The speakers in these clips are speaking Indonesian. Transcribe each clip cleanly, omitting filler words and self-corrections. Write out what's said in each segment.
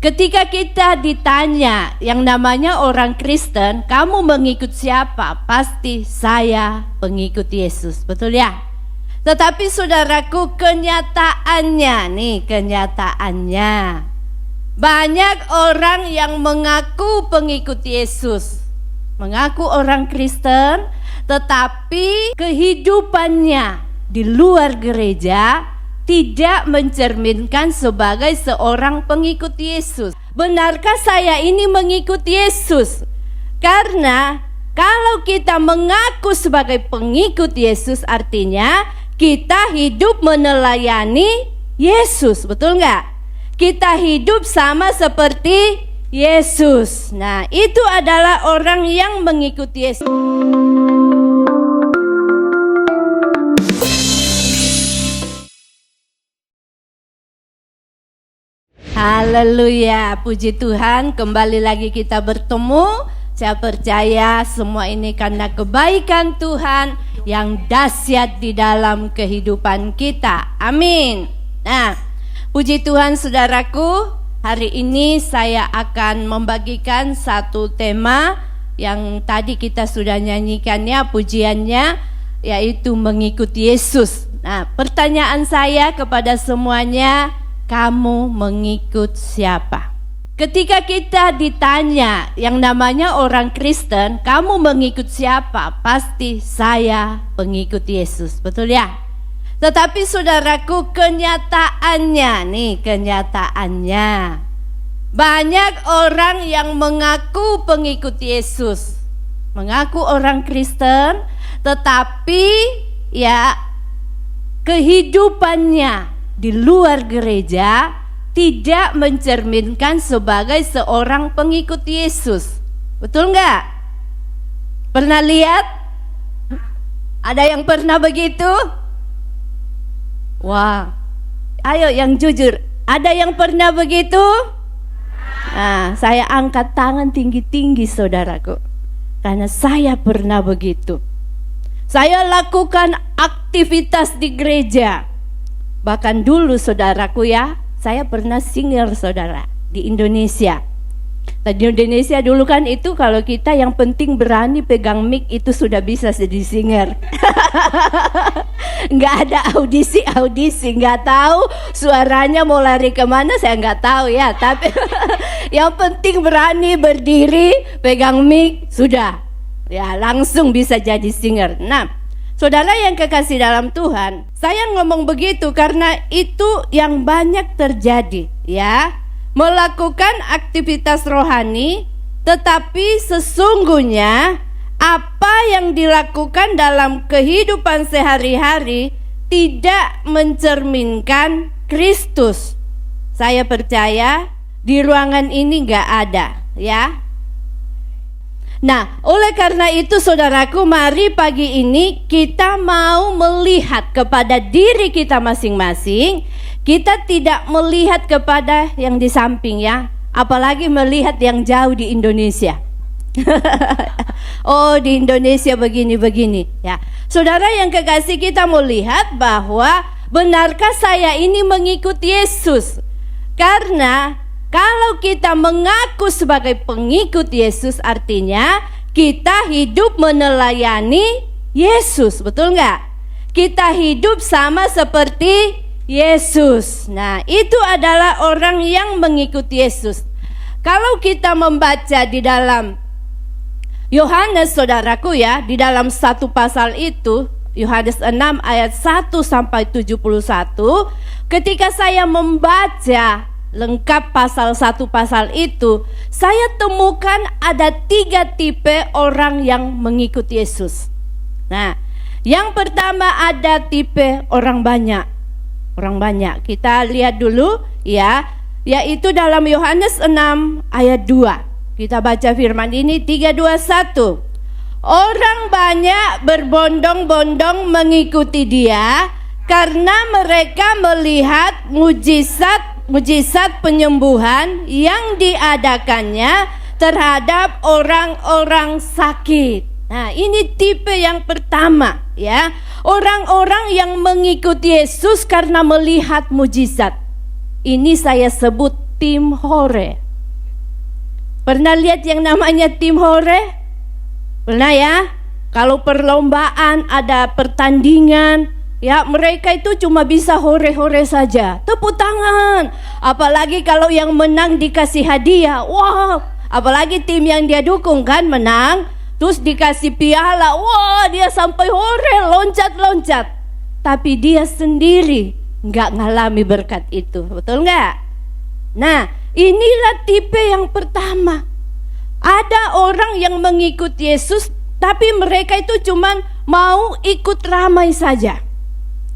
Ketika kita ditanya yang namanya orang Kristen, kamu mengikut siapa? Pasti saya pengikut Yesus, betul ya? Tetapi saudaraku, kenyataannya banyak orang yang mengaku pengikut Yesus, mengaku orang Kristen, tetapi kehidupannya di luar gereja tidak mencerminkan sebagai seorang pengikut Yesus. Benarkah saya ini mengikut Yesus? Karena kalau kita mengaku sebagai pengikut Yesus, artinya kita hidup menelayani Yesus, betul nggak? Kita hidup sama seperti Yesus. Nah, itu adalah orang yang mengikuti Yesus. Haleluya, puji Tuhan, kembali lagi kita bertemu. Saya percaya semua ini karena kebaikan Tuhan yang dahsyat di dalam kehidupan kita. Amin. Nah, puji Tuhan saudaraku, hari ini saya akan membagikan satu tema yang tadi kita sudah nyanyikannya, pujiannya, yaitu mengikuti Yesus. Nah, pertanyaan saya kepada semuanya, kamu mengikut siapa? Ketika kita ditanya yang namanya orang Kristen, kamu mengikut siapa? Pasti saya pengikut Yesus, betul ya? Tetapi saudaraku, kenyataannya banyak orang yang mengaku pengikut Yesus, mengaku orang Kristen, tetapi ya kehidupannya di luar gereja tidak mencerminkan sebagai seorang pengikut Yesus. Betul nggak? Pernah lihat? Ada yang pernah begitu? Wah, ayo yang jujur, ada yang pernah begitu? Nah, saya angkat tangan tinggi-tinggi saudaraku, karena saya pernah begitu. Saya lakukan aktivitas di gereja. Bahkan dulu saudaraku ya, saya pernah singer saudara di Indonesia. Di Indonesia dulu kan itu kalau kita yang penting berani pegang mic itu sudah bisa jadi singer. Nggak ada audisi, nggak tahu suaranya mau lari kemana, saya nggak tahu ya. Tapi yang penting berani berdiri, pegang mic, sudah ya langsung bisa jadi singer. Nah, saudara yang kekasih dalam Tuhan, saya ngomong begitu karena itu yang banyak terjadi ya. Melakukan aktivitas rohani, tetapi sesungguhnya apa yang dilakukan dalam kehidupan sehari-hari tidak mencerminkan Kristus. Saya percaya di ruangan ini nggak ada ya. Nah, oleh karena itu saudaraku, mari pagi ini kita mau melihat kepada diri kita masing-masing. Kita tidak melihat kepada yang di samping ya, apalagi melihat yang jauh di Indonesia. Oh, di Indonesia begini ya. Saudara yang kekasih, kita mau lihat bahwa benarkah saya ini mengikuti Yesus? Karena kalau kita mengaku sebagai pengikut Yesus, artinya kita hidup menelayani Yesus, betul nggak? Kita hidup sama seperti Yesus. Nah, itu adalah orang yang mengikuti Yesus. Kalau kita membaca di dalam Yohanes saudaraku ya, di dalam satu pasal itu, Yohanes 6 ayat 1 sampai 71, ketika saya membaca lengkap pasal itu, saya temukan ada 3 tipe orang yang mengikuti Yesus. Nah, yang pertama ada tipe orang banyak. Kita lihat dulu ya, yaitu dalam Yohanes 6 ayat 2. Kita baca firman ini 3, 2, 1. Orang banyak berbondong-bondong mengikuti dia karena mereka melihat mujizat penyembuhan yang diadakannya terhadap orang-orang sakit. Nah, ini tipe yang pertama ya. Orang-orang yang mengikuti Yesus karena melihat mujizat. Ini saya sebut tim hore. Pernah lihat yang namanya tim hore? Pernah ya? Kalau perlombaan, ada pertandingan, ya mereka itu cuma bisa hore-hore saja, tepuk tangan. Apalagi kalau yang menang dikasih hadiah, wah, apalagi tim yang dia dukung kan menang, terus dikasih piala, wah dia sampai hore, loncat-loncat. Tapi dia sendiri nggak ngalami berkat itu, betul nggak? Nah, inilah tipe yang pertama. Ada orang yang mengikut Yesus, tapi mereka itu cuman mau ikut ramai saja.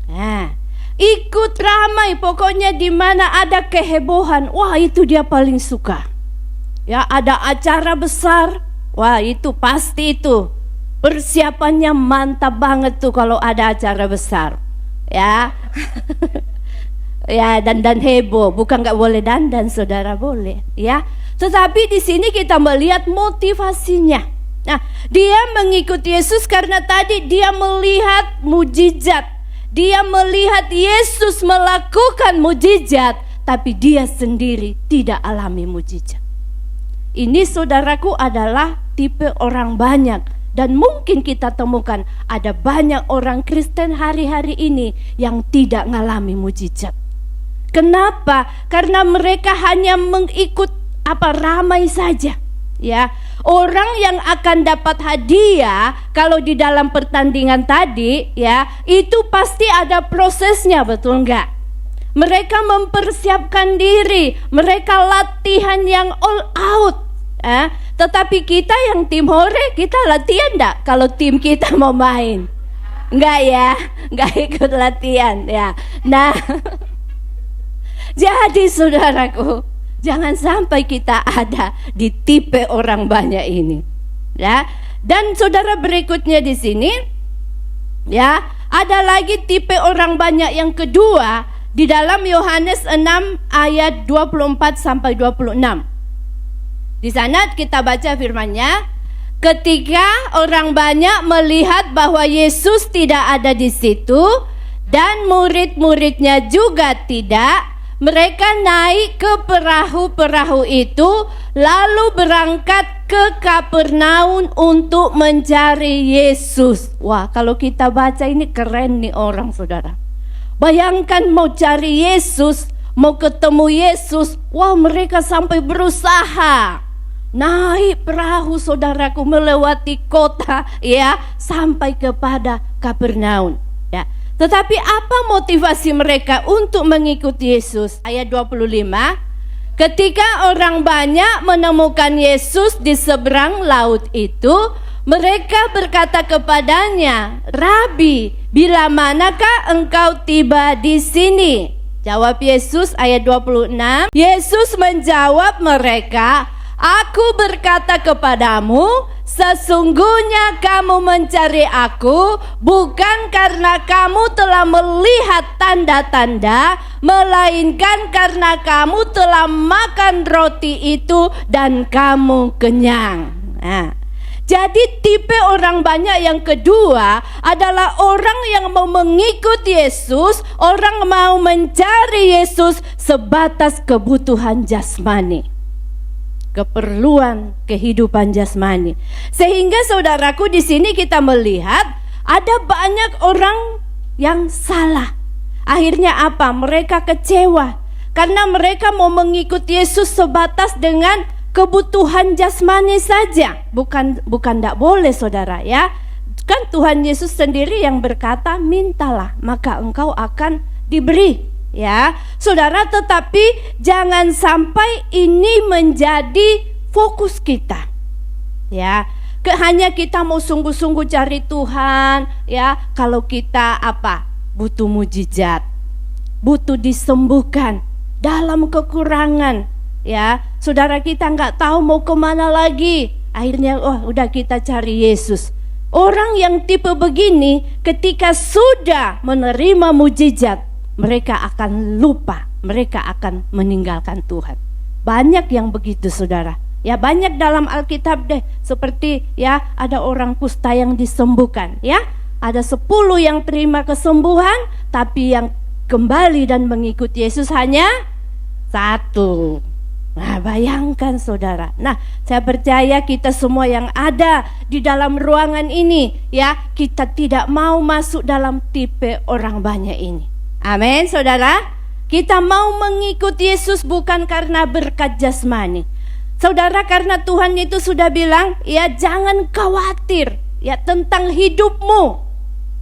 Nah, ikut ramai, pokoknya di mana ada kehebohan, wah itu dia paling suka. Ya, ada acara besar, wah itu pasti itu persiapannya mantap banget tuh kalau ada acara besar. Ya. Ya, dandan heboh, bukan nggak boleh dandan, saudara, boleh, ya. Tetapi di sini kita melihat motivasinya. Nah, dia mengikuti Yesus karena tadi dia melihat mujizat. Dia melihat Yesus melakukan mujizat, tapi dia sendiri tidak alami mujizat. Ini, saudaraku, adalah tipe orang banyak. Dan mungkin kita temukan ada banyak orang Kristen hari-hari ini yang tidak mengalami mujizat. Kenapa? Karena mereka hanya mengikut ramai saja. Ya, orang yang akan dapat hadiah kalau di dalam pertandingan tadi, ya, itu pasti ada prosesnya, betul enggak? Mereka mempersiapkan diri, mereka latihan yang all out. Tetapi kita yang tim hore, kita latihan enggak kalau tim kita mau main? Enggak ya, enggak ikut latihan ya. Nah, jadi saudaraku, jangan sampai kita ada di tipe orang banyak ini, ya. Dan saudara, berikutnya di sini, ya, ada lagi tipe orang banyak yang kedua di dalam Yohanes 6 ayat 24 sampai 26. Di sana kita baca firman-Nya, ketika orang banyak melihat bahwa Yesus tidak ada di situ dan murid-muridnya juga tidak, mereka naik ke perahu-perahu itu lalu berangkat ke Kapernaum untuk mencari Yesus. Wah, kalau kita baca ini keren nih orang, saudara. Bayangkan mau cari Yesus, mau ketemu Yesus, wah mereka sampai berusaha naik perahu, saudaraku, melewati kota, ya, sampai kepada Kapernaum, ya. Tetapi apa motivasi mereka untuk mengikuti Yesus? Ayat 25, ketika orang banyak menemukan Yesus di seberang laut itu, mereka berkata kepadanya, Rabi, bila manakah engkau tiba di sini? Jawab Yesus, ayat 26, Yesus menjawab mereka, Aku berkata kepadamu, sesungguhnya kamu mencari aku bukan karena kamu telah melihat tanda-tanda, melainkan karena kamu telah makan roti itu dan kamu kenyang. Nah, jadi tipe orang banyak yang kedua adalah orang yang mau mengikuti Yesus, orang mau mencari Yesus sebatas kebutuhan jasmani, keperluan kehidupan jasmani. Sehingga saudaraku, di sini kita melihat ada banyak orang yang salah. Akhirnya apa? Mereka kecewa karena mereka mau mengikuti Yesus sebatas dengan kebutuhan jasmani saja. Bukan tidak boleh, saudara, ya. Kan Tuhan Yesus sendiri yang berkata, mintalah maka engkau akan diberi. Ya, saudara, tetapi jangan sampai ini menjadi fokus kita. Ya, hanya kita mau sungguh-sungguh cari Tuhan, ya, kalau kita butuh mujizat, butuh disembuhkan dalam kekurangan, ya. Saudara, kita nggak tahu mau kemana lagi. Akhirnya, udah kita cari Yesus. Orang yang tipe begini, ketika sudah menerima mujizat, mereka akan lupa, mereka akan meninggalkan Tuhan. Banyak yang begitu, saudara. Ya, banyak dalam Alkitab deh. Seperti, ya, ada orang kusta yang disembuhkan, ya. Ada 10 yang terima kesembuhan, tapi yang kembali dan mengikuti Yesus hanya 1. Nah, bayangkan saudara. Nah, saya percaya kita semua yang ada di dalam ruangan ini, ya, kita tidak mau masuk dalam tipe orang banyak ini. Amin, saudara. Kita mau mengikuti Yesus bukan karena berkat jasmani. Saudara, karena Tuhan itu sudah bilang, ya jangan khawatir ya tentang hidupmu.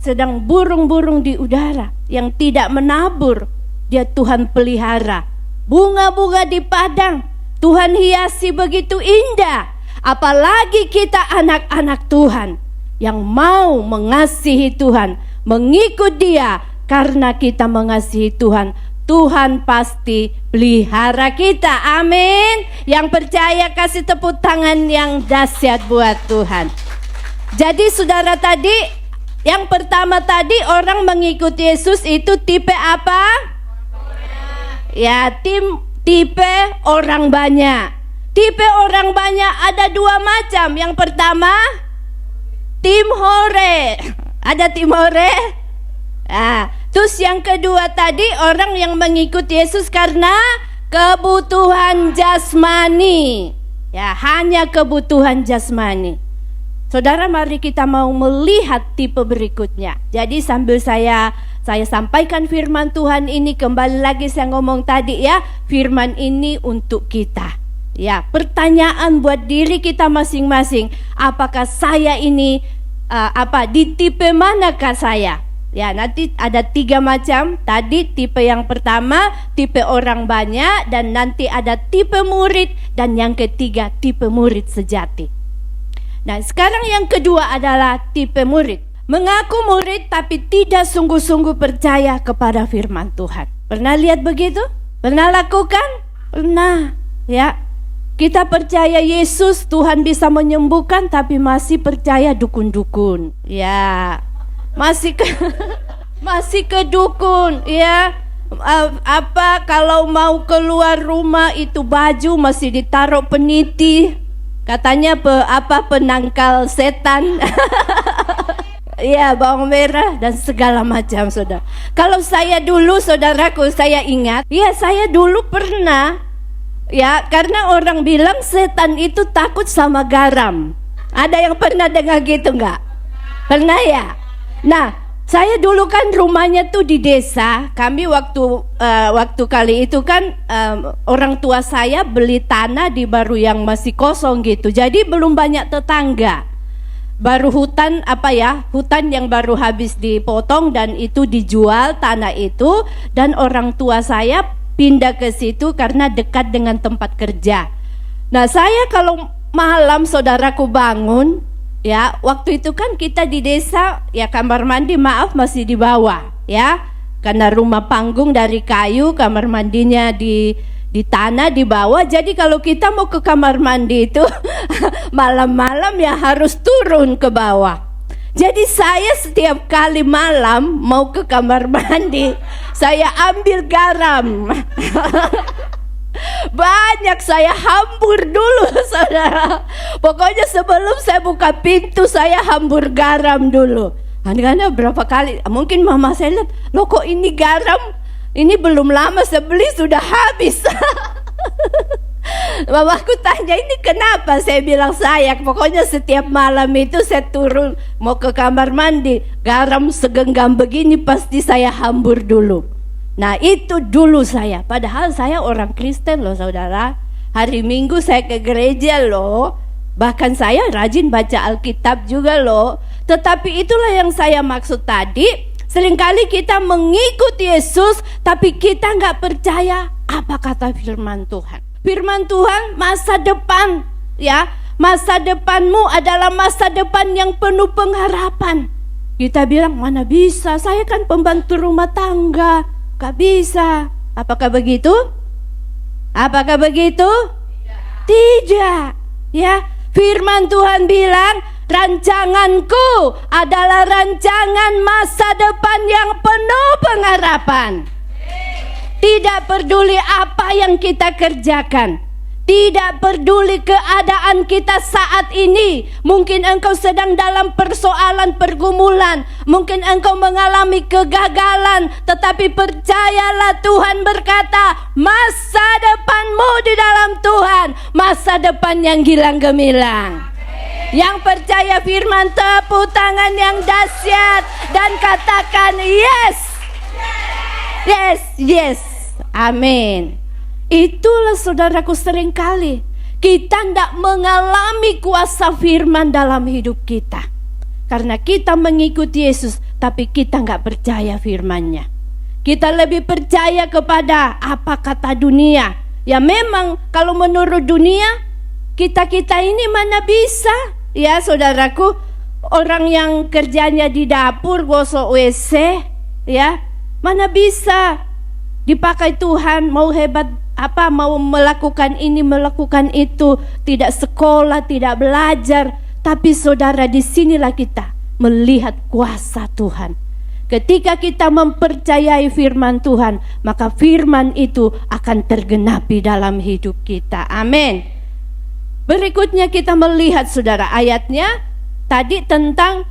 Sedang burung-burung di udara yang tidak menabur, dia Tuhan pelihara. Bunga-bunga di padang Tuhan hiasi begitu indah. Apalagi kita anak-anak Tuhan yang mau mengasihi Tuhan, mengikut Dia. Karena kita mengasihi Tuhan, Tuhan pasti pelihara kita. Amin. Yang percaya kasih tepuk tangan yang dahsyat buat Tuhan. Jadi saudara, tadi yang pertama tadi, orang mengikuti Yesus itu tipe apa? Ya, tipe orang banyak. Tipe orang banyak ada dua macam. Yang pertama, tim hore. Ada tim hore? Nah, terus yang kedua tadi, orang yang mengikuti Yesus karena kebutuhan jasmani. Ya, hanya kebutuhan jasmani. Saudara, mari kita mau melihat tipe berikutnya. Jadi sambil saya sampaikan firman Tuhan ini, kembali lagi saya ngomong tadi ya, firman ini untuk kita. Ya, pertanyaan buat diri kita masing-masing. Apakah saya ini di tipe manakah saya? Ya, nanti ada 3 macam. Tadi tipe yang pertama, tipe orang banyak, dan nanti ada tipe murid, dan yang ketiga tipe murid sejati. Nah, sekarang yang kedua adalah tipe murid. Mengaku murid tapi tidak sungguh-sungguh percaya kepada firman Tuhan. Pernah lihat begitu? Pernah lakukan? Pernah, ya. Kita percaya Yesus, Tuhan bisa menyembuhkan, tapi masih percaya dukun-dukun. Ya, masih ke dukun, ya. Kalau mau keluar rumah itu baju masih ditaruh peniti. Katanya penangkal setan. Iya, bawang merah dan segala macam, saudara. Kalau saya dulu, saudaraku, saya ingat, ya saya dulu pernah, ya, karena orang bilang setan itu takut sama garam. Ada yang pernah dengar gitu nggak? Pernah ya? Nah, saya dulu kan rumahnya tuh di desa. Kami waktu kali itu kan orang tua saya beli tanah di baru yang masih kosong gitu. Jadi belum banyak tetangga. Baru hutan hutan yang baru habis dipotong dan itu dijual tanah itu, dan orang tua saya pindah ke situ karena dekat dengan tempat kerja. Nah, saya kalau malam saudaraku bangun, ya, waktu itu kan kita di desa, ya kamar mandi masih di bawah, ya. Karena rumah panggung dari kayu, kamar mandinya di tanah di bawah. Jadi kalau kita mau ke kamar mandi itu malam-malam ya harus turun ke bawah. Jadi saya setiap kali malam mau ke kamar mandi, saya ambil garam. Banyak saya hambur dulu, saudara. Pokoknya sebelum saya buka pintu saya hambur garam dulu. Karena berapa kali, mungkin mama saya lihat, loh kok ini garam, ini belum lama saya beli sudah habis. Mamaku tanya, ini kenapa? Saya bilang, pokoknya setiap malam itu saya turun mau ke kamar mandi, garam segenggam begini pasti saya hambur dulu. Nah, itu dulu saya. Padahal saya orang Kristen loh, saudara. Hari Minggu saya ke gereja loh. Bahkan saya rajin baca Alkitab juga loh. Tetapi itulah yang saya maksud tadi. Seringkali kita mengikuti Yesus, tapi kita nggak percaya apa kata firman Tuhan. Firman Tuhan masa depan, ya. Masa depanmu adalah masa depan yang penuh pengharapan. Kita bilang, mana bisa, saya kan pembantu rumah tangga, gak bisa. Apakah begitu? Apakah begitu? Tidak. Ya, firman Tuhan bilang, rancanganku adalah rancangan masa depan yang penuh pengharapan. Tidak peduli apa yang kita kerjakan, Tidak peduli keadaan kita saat ini. Mungkin engkau sedang dalam persoalan pergumulan, mungkin engkau mengalami kegagalan, tetapi percayalah, Tuhan berkata, masa depanmu di dalam Tuhan, masa depan yang gilang gemilang. Yang percaya firman, tepuk tangan yang dahsyat dan katakan yes. Yes, yes. Amin. Itulah saudaraku, seringkali kita tidak mengalami kuasa firman dalam hidup kita. Karena kita mengikuti Yesus, tapi kita nggak percaya firman-Nya. Kita lebih percaya kepada apa kata dunia. Ya memang kalau menurut dunia, kita ini mana bisa. Ya saudaraku, orang yang kerjanya di dapur gosok WC, ya mana bisa dipakai Tuhan, mau hebat apa, mau melakukan ini, melakukan itu, tidak sekolah, tidak belajar. Tapi saudara, disinilah kita melihat kuasa Tuhan. Ketika kita mempercayai firman Tuhan, maka firman itu akan tergenapi dalam hidup kita. Amin. Berikutnya kita melihat saudara, ayatnya tadi tentang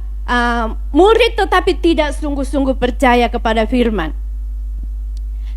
murid tetapi tidak sungguh-sungguh percaya kepada firman.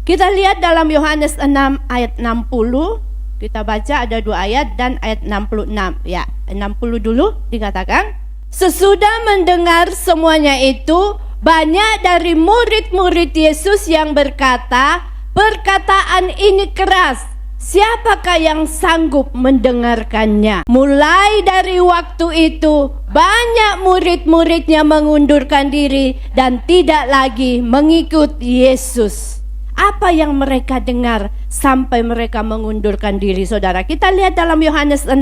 Kita lihat dalam Yohanes 6 ayat 60. Kita baca ada 2 ayat dan ayat 66. Ya, 60 dulu dikatakan. Sesudah mendengar semuanya itu, banyak dari murid-murid Yesus yang berkata, perkataan ini keras. Siapakah yang sanggup mendengarkannya? Mulai dari waktu itu, banyak murid-muridnya mengundurkan diri dan tidak lagi mengikut Yesus. Apa yang mereka dengar sampai mereka mengundurkan diri, saudara? Kita lihat dalam Yohanes 6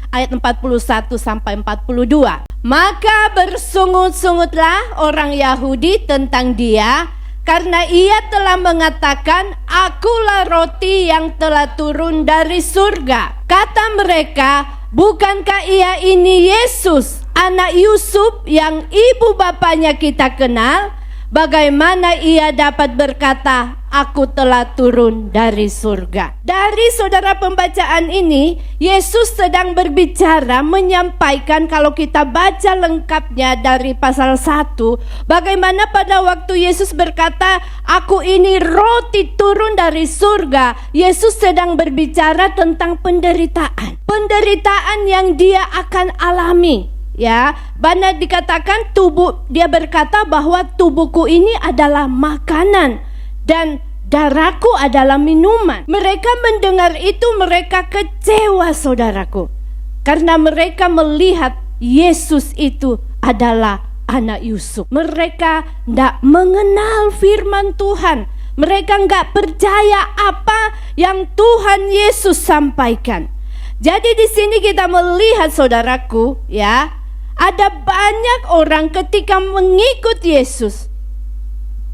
ayat 41 sampai 42. Maka bersungut-sungutlah orang Yahudi tentang dia, karena ia telah mengatakan, akulah roti yang telah turun dari surga. Kata mereka, bukankah ia ini Yesus, anak Yusuf yang ibu bapanya kita kenal? Bagaimana ia dapat berkata, aku telah turun dari surga? Dari saudara pembacaan ini, Yesus sedang berbicara, menyampaikan, kalau kita baca lengkapnya dari pasal 1, bagaimana pada waktu Yesus berkata, aku ini roti turun dari surga. Yesus sedang berbicara tentang penderitaan. Penderitaan yang dia akan alami. Ya, mana dikatakan dia berkata bahwa tubuhku ini adalah makanan dan darahku adalah minuman. Mereka mendengar itu, mereka kecewa, saudaraku, karena mereka melihat Yesus itu adalah anak Yusuf. Mereka tidak mengenal firman Tuhan. Mereka nggak percaya apa yang Tuhan Yesus sampaikan. Jadi di sini kita melihat, saudaraku, ya, ada banyak orang ketika mengikut Yesus,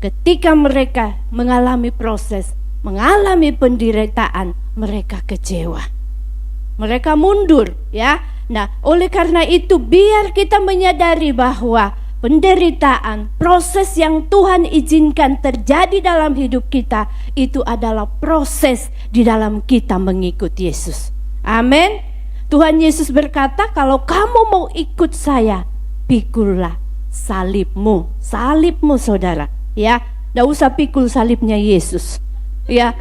ketika mereka mengalami proses, mengalami penderitaan, mereka kecewa, mereka mundur, ya. Nah, oleh karena itu biar kita menyadari bahwa penderitaan, proses yang Tuhan izinkan terjadi dalam hidup kita, itu adalah proses di dalam kita mengikut Yesus. Amin. Tuhan Yesus berkata, kalau kamu mau ikut saya, pikullah salibmu. Salibmu, saudara, ya. Tidak usah pikul salibnya Yesus, ya.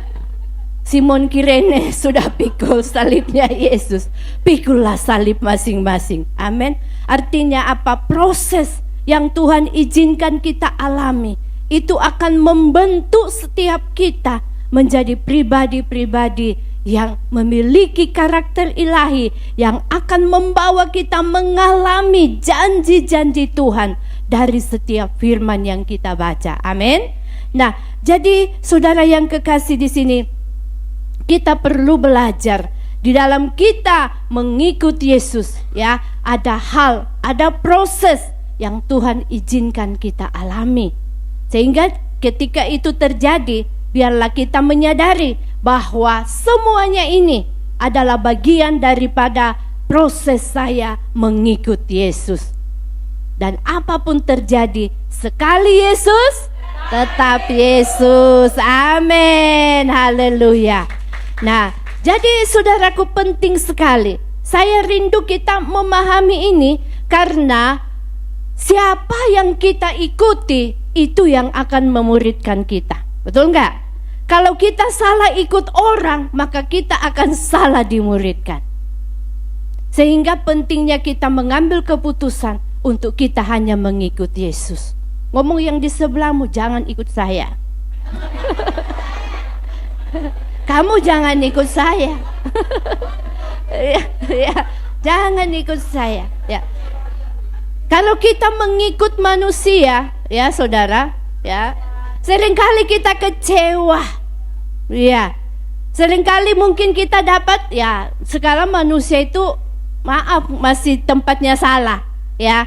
Simon Kirene sudah pikul salibnya Yesus. Pikullah salib masing-masing. Amin. Artinya apa? Proses yang Tuhan izinkan kita alami, itu akan membentuk setiap kita menjadi pribadi-pribadi yang memiliki karakter ilahi, yang akan membawa kita mengalami janji-janji Tuhan dari setiap firman yang kita baca. Amin. Nah, jadi saudara yang kekasih di sini, kita perlu belajar di dalam kita mengikuti Yesus, ya. Ada hal, ada proses yang Tuhan izinkan kita alami, sehingga ketika itu terjadi, biarlah kita menyadari bahwa semuanya ini adalah bagian daripada proses saya mengikut Yesus. Dan apapun terjadi, sekali Yesus, tetap Yesus. Amin. Haleluya. Nah, Jadi saudaraku, penting sekali. Saya rindu kita memahami ini, karena siapa yang kita ikuti itu yang akan memuridkan kita. Betul nggak? Kalau kita salah ikut orang, maka kita akan salah dimuridkan. Sehingga pentingnya kita mengambil keputusan untuk kita hanya mengikuti Yesus. Ngomong yang di sebelahmu, jangan ikut saya. Kamu jangan ikut saya. Ya, jangan ikut saya. Ya. Kalau kita mengikut manusia, ya saudara, ya, seringkali kita kecewa. Ya, seringkali mungkin kita dapat, ya, sekarang manusia itu, maaf, masih tempatnya salah. Ya,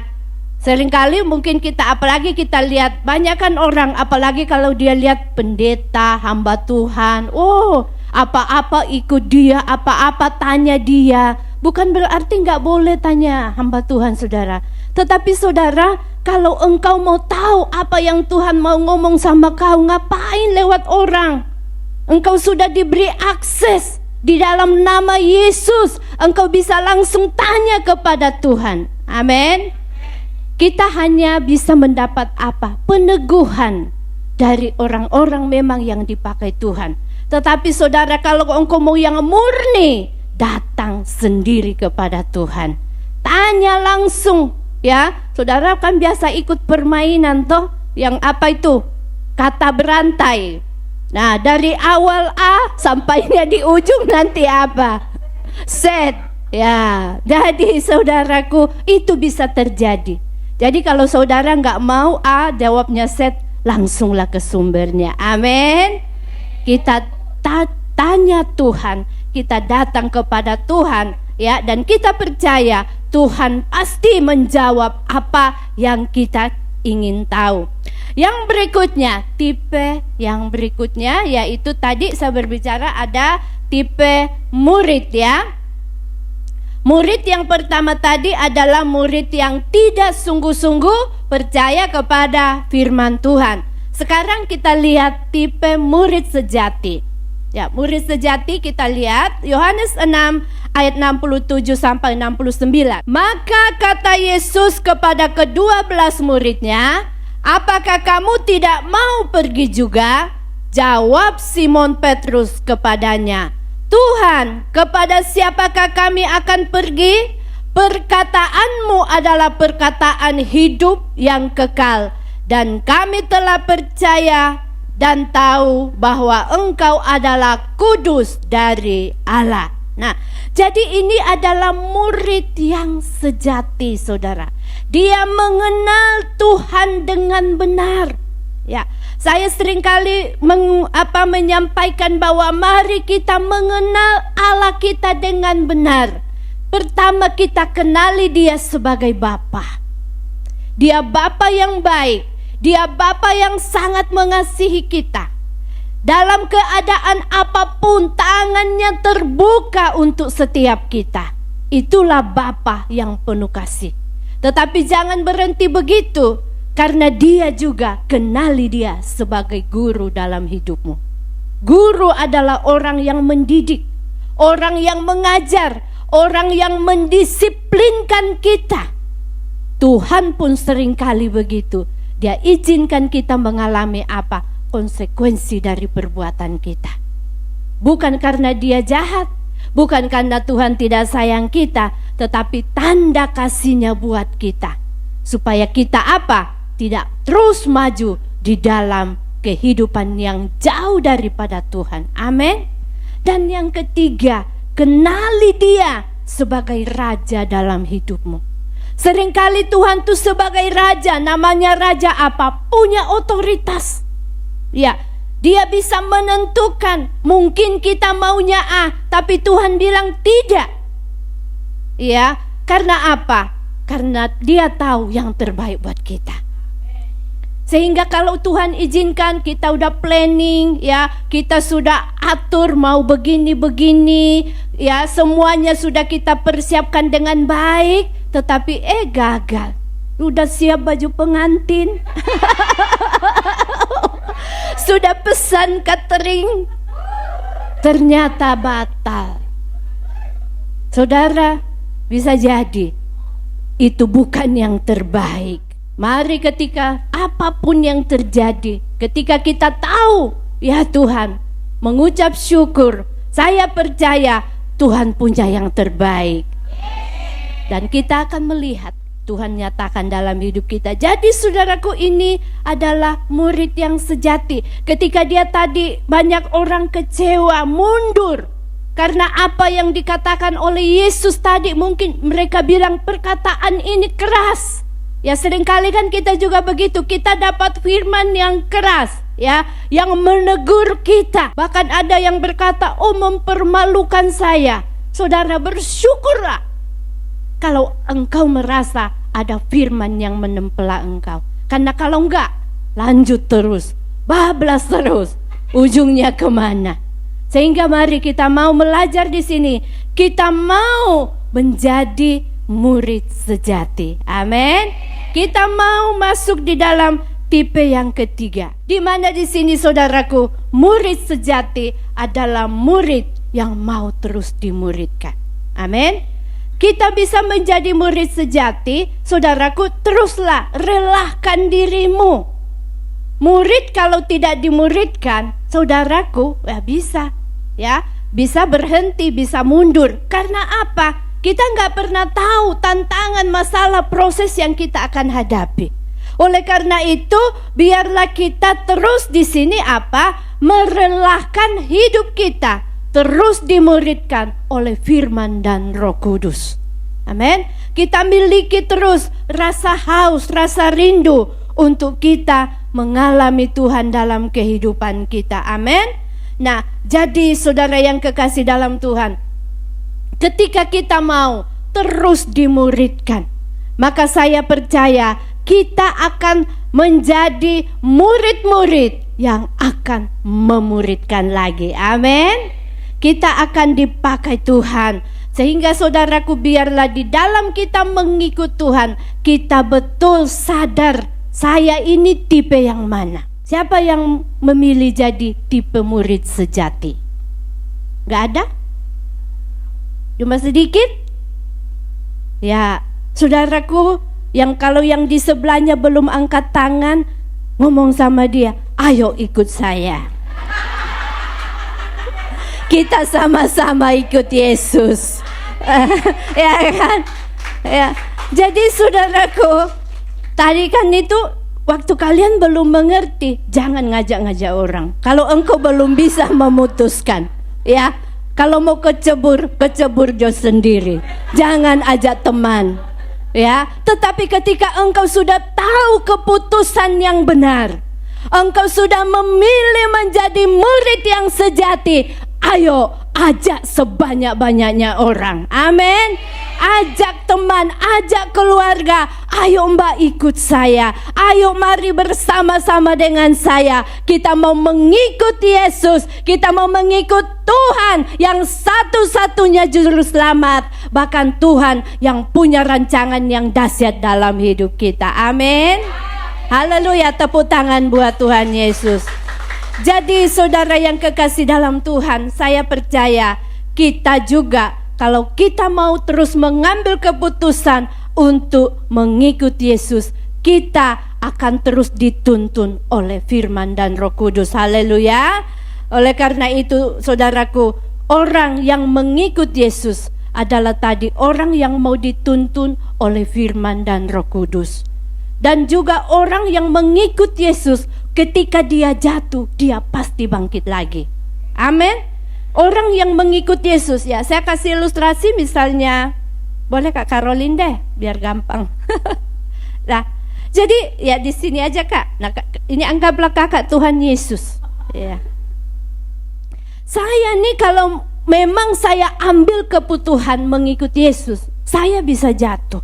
seringkali mungkin kita, apalagi kita lihat banyak kan orang, apalagi kalau dia lihat pendeta, hamba Tuhan, oh, apa-apa ikut dia, apa-apa tanya dia. Bukan berarti nggak boleh tanya hamba Tuhan, saudara. Tetapi saudara, kalau engkau mau tahu apa yang Tuhan mau ngomong sama kau, ngapain lewat orang? Engkau sudah diberi akses di dalam nama Yesus. Engkau bisa langsung tanya kepada Tuhan. Amin. Kita hanya bisa mendapat apa? Peneguhan dari orang-orang memang yang dipakai Tuhan. Tetapi saudara, kalau engkau mau yang murni, datang sendiri kepada Tuhan. Tanya langsung, ya. Saudara kan biasa ikut permainan toh, yang apa itu? Kata berantai. Nah, dari awal A sampainya di ujung nanti apa? Z. Ya, jadi saudaraku, itu bisa terjadi. Jadi kalau saudara nggak mau A, jawabnya Z, langsunglah ke sumbernya. Amin. Kita tanya Tuhan, kita datang kepada Tuhan, ya, dan kita percaya Tuhan pasti menjawab apa yang kita ingin tahu. Yang berikutnya, tipe yang berikutnya, yaitu tadi saya berbicara ada tipe murid, ya. Murid yang pertama tadi adalah murid yang tidak sungguh-sungguh percaya kepada firman Tuhan. Sekarang kita lihat tipe murid sejati. Ya, murid sejati kita lihat Yohanes 6 ayat 67 sampai 69. Maka kata Yesus kepada ke-12 muridnya, apakah kamu tidak mau pergi juga? Jawab Simon Petrus kepadanya, Tuhan, kepada siapakah kami akan pergi? Perkataanmu adalah perkataan hidup yang kekal, dan kami telah percaya dan tahu bahwa engkau adalah kudus dari Allah. Nah, jadi ini adalah murid yang sejati, saudara. Dia mengenal Tuhan dengan benar. Ya, saya seringkali menyampaikan bahwa mari kita mengenal Allah kita dengan benar. Pertama, kita kenali Dia sebagai Bapa. Dia Bapa yang baik. Dia Bapa yang sangat mengasihi kita. Dalam keadaan apapun, tangannya terbuka untuk setiap kita. Itulah Bapa yang penuh kasih. Tetapi jangan berhenti begitu, karena Dia juga kenali Dia sebagai guru dalam hidupmu. Guru adalah orang yang mendidik, orang yang mengajar, orang yang mendisiplinkan kita. Tuhan pun seringkali begitu. Dia izinkan kita mengalami apa? Konsekuensi dari perbuatan kita. Bukan karena Dia jahat, bukan karena Tuhan tidak sayang kita, tetapi tanda kasih-Nya buat kita. Supaya kita apa? Tidak terus maju di dalam kehidupan yang jauh daripada Tuhan. Amin. Dan yang ketiga, kenali Dia sebagai Raja dalam hidupmu. Seringkali Tuhan itu sebagai Raja, namanya Raja apa? Punya otoritas. Ya, Dia bisa menentukan. Mungkin kita maunya A, tapi Tuhan bilang tidak. Ya, karena apa? Karena Dia tahu yang terbaik buat kita. Sehingga kalau Tuhan izinkan, kita udah planning, ya, kita sudah atur mau begini-begini, ya, semuanya sudah kita persiapkan dengan baik, tetapi gagal. Udah siap baju pengantin, sudah pesan catering, ternyata batal. Saudara, bisa jadi itu bukan yang terbaik. Mari ketika apapun yang terjadi, ketika kita tahu, ya Tuhan, mengucap syukur, saya percaya Tuhan punya yang terbaik. Dan kita akan melihat Tuhan nyatakan dalam hidup kita. Jadi saudaraku, ini adalah murid yang sejati. Ketika dia tadi banyak orang kecewa, mundur karena apa yang dikatakan oleh Yesus tadi. Mungkin mereka bilang perkataan ini keras. Ya, seringkali kan kita juga begitu. Kita dapat firman yang keras, ya, yang menegur kita. Bahkan ada yang berkata, oh mempermalukan saya. Saudara, bersyukurlah kalau engkau merasa ada firman yang menempela engkau. Karena kalau enggak, lanjut terus, bablas terus, ujungnya kemana? Sehingga mari kita mau belajar di sini. Kita mau menjadi murid sejati. Amin. Kita mau masuk di dalam tipe yang ketiga. Di mana di sini saudaraku, murid sejati adalah murid yang mau terus dimuridkan. Amin. Kita bisa menjadi murid sejati, saudaraku, teruslah relahkan dirimu. Murid kalau tidak dimuridkan, saudaraku, ya bisa berhenti, bisa mundur. Karena apa? Kita nggak pernah tahu tantangan, masalah, proses yang kita akan hadapi. Oleh karena itu, biarlah kita terus di sini merelahkan hidup kita, terus dimuridkan oleh firman dan Roh Kudus. Amin. Kita miliki terus rasa haus, rasa rindu untuk kita mengalami Tuhan dalam kehidupan kita. Amin. Nah, jadi saudara yang kekasih dalam Tuhan, ketika kita mau terus dimuridkan, maka saya percaya kita akan menjadi murid-murid yang akan memuridkan lagi. Amin. Kita akan dipakai Tuhan. Sehingga saudaraku, biarlah di dalam kita mengikut Tuhan, kita betul sadar saya ini tipe yang mana. Siapa yang memilih jadi tipe murid sejati? Gak ada? Cuma sedikit? Ya, saudaraku, kalau yang di sebelahnya belum angkat tangan, ngomong sama dia, ayo ikut saya. Kita sama-sama ikut Yesus. Ya kan? Ya. Jadi saudaraku, tadi kan itu waktu kalian belum mengerti, jangan ngajak-ngajak orang. Kalau engkau belum bisa memutuskan, ya, kalau mau kecebur jo sendiri. Jangan ajak teman, ya. Tetapi ketika engkau sudah tahu keputusan yang benar, engkau sudah memilih menjadi murid yang sejati, ayo ajak sebanyak-banyaknya orang. Amin. Ajak teman, ajak keluarga. Ayo mbak ikut saya. Ayo mari bersama-sama dengan saya. Kita mau mengikut Yesus. Kita mau mengikut Tuhan yang satu-satunya juru selamat. Bahkan Tuhan yang punya rancangan yang dahsyat dalam hidup kita. Amin. Haleluya, tepuk tangan buat Tuhan Yesus. Jadi saudara yang kekasih dalam Tuhan, saya percaya kita juga, kalau kita mau terus mengambil keputusan untuk mengikut Yesus, kita akan terus dituntun oleh firman dan Roh Kudus. Haleluya. Oleh karena itu saudaraku, orang yang mengikut Yesus adalah tadi orang yang mau dituntun oleh firman dan Roh Kudus. Dan juga orang yang mengikut Yesus, ketika dia jatuh, dia pasti bangkit lagi. Amin. Orang yang mengikut Yesus, ya, saya kasih ilustrasi misalnya, boleh Kak Caroline deh, biar gampang. Nah, jadi ya di sini aja Kak. Nah, ini anggaplah Kakak Tuhan Yesus. Ya. Saya nih kalau memang saya ambil keputusan mengikut Yesus, saya bisa jatuh.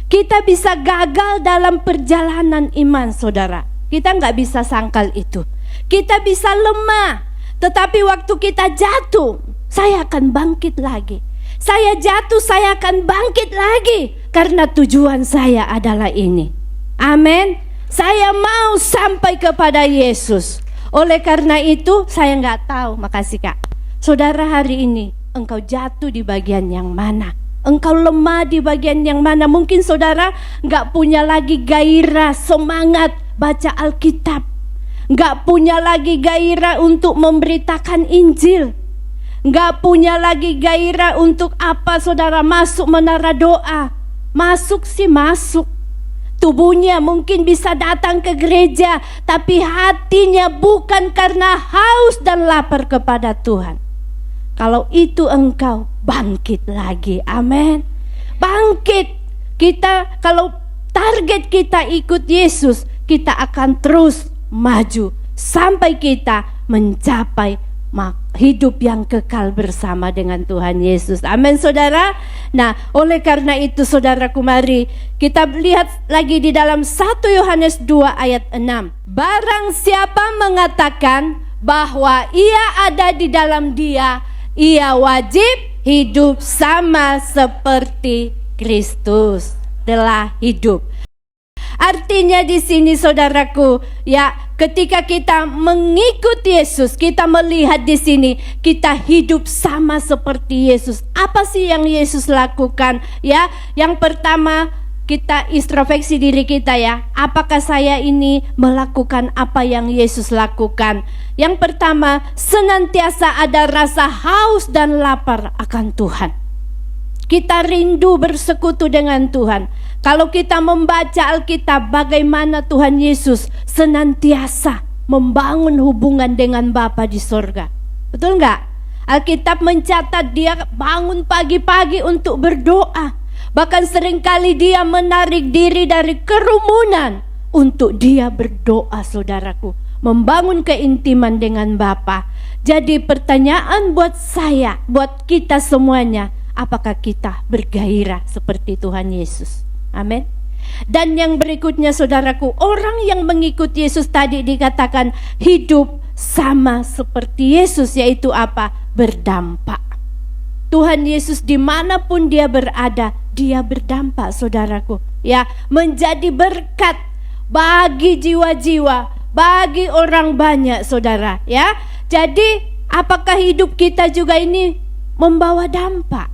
Kita bisa gagal dalam perjalanan iman, saudara. Kita nggak bisa sangkal itu. Kita bisa lemah, tetapi waktu kita jatuh, saya akan bangkit lagi. Saya jatuh, saya akan bangkit lagi, karena tujuan saya adalah ini. Amin. Saya mau sampai kepada Yesus. Oleh karena itu, saya nggak tahu, makasih Kak. Saudara, hari ini engkau jatuh di bagian yang mana? Engkau lemah di bagian yang mana? Mungkin saudara gak punya lagi gairah, semangat baca Alkitab, gak punya lagi gairah untuk memberitakan Injil, gak punya lagi gairah untuk apa saudara masuk menara doa. Masuk sih masuk, tubuhnya mungkin bisa datang ke gereja, tapi hatinya bukan karena haus dan lapar kepada Tuhan. Kalau itu engkau bangkit lagi, amin. Bangkit. Kita kalau target kita ikut Yesus, kita akan terus maju sampai kita mencapai hidup yang kekal bersama dengan Tuhan Yesus. Amin saudara. Nah, oleh karena itu saudaraku, mari kita lihat lagi di dalam 1 Yohanes 2 ayat 6. Barang siapa mengatakan bahwa ia ada di dalam Dia, ia wajib hidup sama seperti Kristus telah hidup. Artinya di sini saudaraku, ya, ketika kita mengikuti Yesus, kita melihat di sini kita hidup sama seperti Yesus. Apa sih yang Yesus lakukan? Ya, yang pertama kita introspeksi diri kita ya. Apakah saya ini melakukan apa yang Yesus lakukan? Yang pertama, senantiasa ada rasa haus dan lapar akan Tuhan. Kita rindu bersekutu dengan Tuhan. Kalau kita membaca Alkitab, bagaimana Tuhan Yesus senantiasa membangun hubungan dengan Bapa di sorga. Betul nggak? Alkitab mencatat dia bangun pagi-pagi untuk berdoa. Bahkan seringkali dia menarik diri dari kerumunan untuk dia berdoa, saudaraku. Membangun keintiman dengan Bapa. Jadi pertanyaan buat saya, buat kita semuanya, apakah kita bergairah seperti Tuhan Yesus? Amin. Dan yang berikutnya saudaraku, orang yang mengikuti Yesus tadi dikatakan hidup sama seperti Yesus, yaitu apa? Berdampak. Tuhan Yesus dimanapun dia berada, dia berdampak saudaraku, ya, menjadi berkat bagi jiwa-jiwa, bagi orang banyak saudara, ya. Jadi apakah hidup kita juga ini membawa dampak?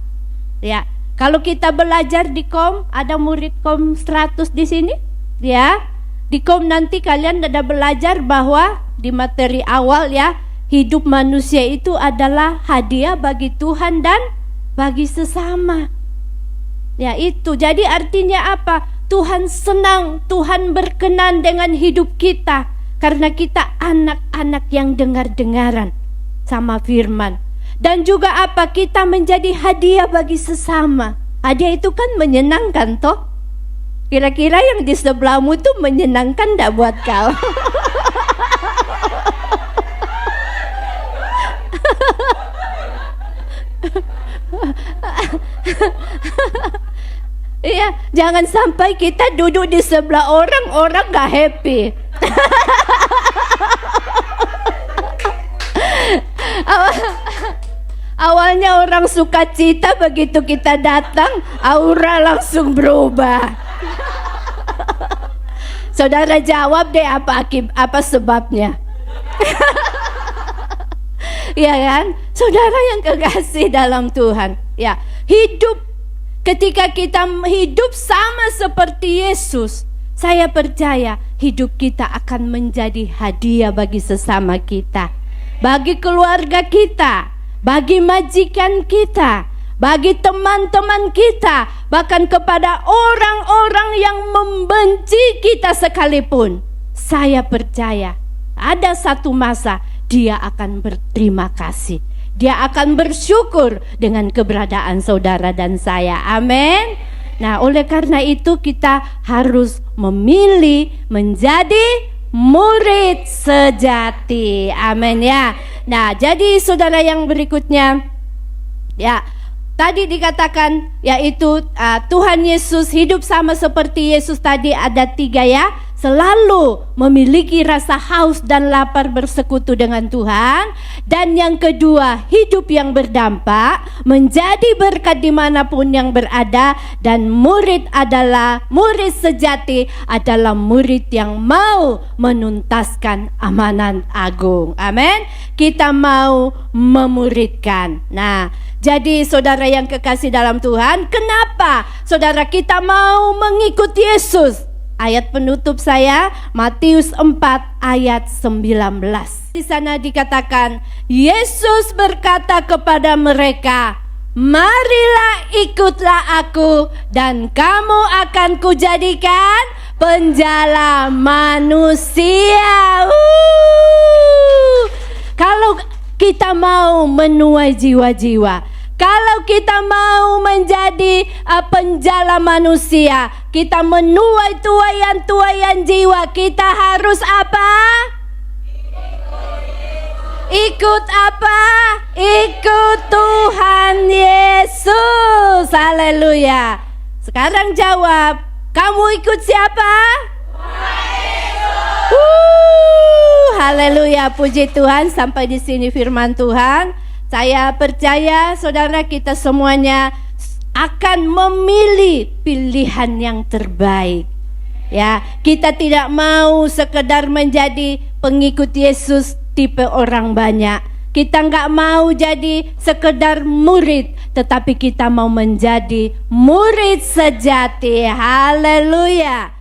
Ya, kalau kita belajar di KOM, ada murid KOM 100 di sini, ya. Di KOM nanti kalian ada belajar bahwa di materi awal ya, hidup manusia itu adalah hadiah bagi Tuhan dan bagi sesama. Ya itu, jadi artinya apa? Tuhan senang, Tuhan berkenan dengan hidup kita, karena kita anak-anak yang dengar-dengaran sama firman. Dan juga apa? Kita menjadi hadiah bagi sesama. Hadiah itu kan menyenangkan toh? Kira-kira yang di sebelahmu tuh menyenangkan enggak buat kau? Iya, jangan sampai kita duduk di sebelah orang gak happy. Awalnya orang suka cita, begitu kita datang, aura langsung berubah. Saudara jawab deh apa sebabnya? Ya kan? Saudara yang kekasih dalam Tuhan, ya, ketika kita hidup sama seperti Yesus, saya percaya hidup kita akan menjadi hadiah bagi sesama kita, bagi keluarga kita, bagi majikan kita, bagi teman-teman kita, bahkan kepada orang-orang yang membenci kita sekalipun. Saya percaya ada satu masa dia akan berterima kasih. Dia akan bersyukur dengan keberadaan saudara dan saya. Amin. Nah, oleh karena itu kita harus memilih menjadi murid sejati. Amin ya. Nah, jadi saudara yang berikutnya, ya, tadi dikatakan yaitu Tuhan Yesus hidup sama seperti Yesus tadi ada 3 ya. selalu memiliki rasa haus dan lapar bersekutu dengan Tuhan. Dan yang kedua, hidup yang berdampak, menjadi berkat dimanapun yang berada. Dan murid sejati adalah murid yang mau menuntaskan amanat agung. Amin. Kita mau memuridkan. Nah, jadi saudara yang kekasih dalam Tuhan, kenapa saudara kita mau mengikuti Yesus? Ayat penutup saya, Matius 4 ayat 19. Di sana dikatakan, Yesus berkata kepada mereka, marilah ikutlah aku dan kamu akan kujadikan penjala manusia. Kalau kita mau menuai jiwa-jiwa, kalau kita mau menjadi penjala manusia, kita menuai tuaian-tuaian jiwa, kita harus apa? Ikut apa? Ikut Tuhan Yesus. Haleluya. Sekarang jawab, kamu ikut siapa? Haleluya, puji Tuhan. Sampai di sini firman Tuhan. Saya percaya saudara kita semuanya akan memilih pilihan yang terbaik. Ya, kita tidak mau sekedar menjadi pengikut Yesus tipe orang banyak. Kita nggak mau jadi sekedar murid, tetapi kita mau menjadi murid sejati. Haleluya.